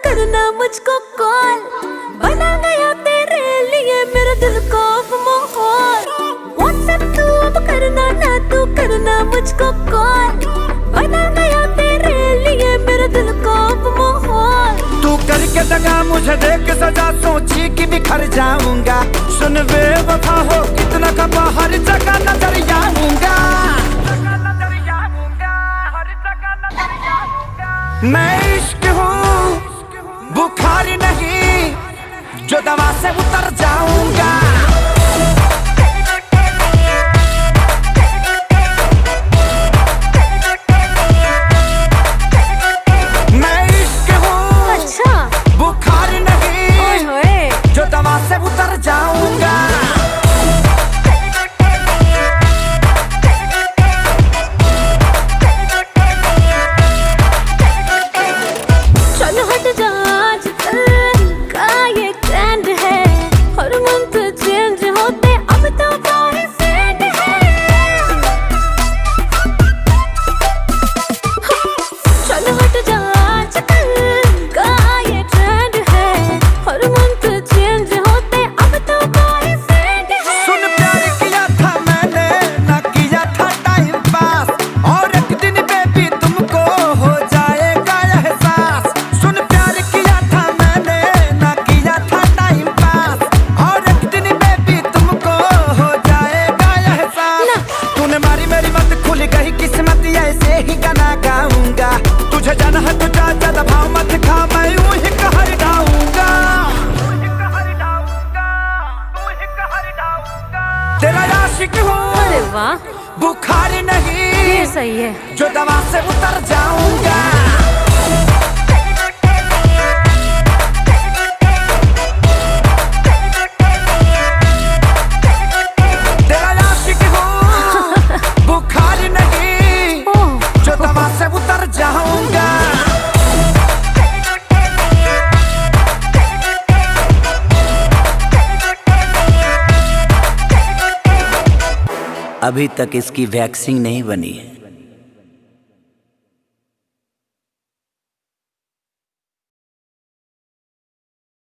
करना मुझको कॉल, बना गया तेरे लिए मेरे दिल को माहौल। व्हाट्सएप तू अब करना ना, तू करना मुझको कॉल, बना गया तेरे लिए मेरे दिल को माहौल। तू करके दगा मुझे देख सजा, सोची कि बिखर जाऊंगा। सुन बेवफा हो कितना खपा, हर जगह नजर आऊंगा। मैं इश्क हूँ बुखार नहीं, जो दवा से उतर जाऊंगा। मैं इश्क हूँ अच्छा बुखार नहीं, जो दवा से उतर जाऊंगा। तुझे जाना है तो जा, ज्यादा भाव मत खा, मैं यूं ही कहर डाऊंगा। तेरा आशिक हूँ, अरे वाह, बुखार नहीं, ये सही है, जो दवा से उतर जाऊंगा। तेरा आशिक हूँ, बुखार नहीं, जो दवा से उतर जाऊंगा। अभी तक इसकी वैक्सीन नहीं बनी है।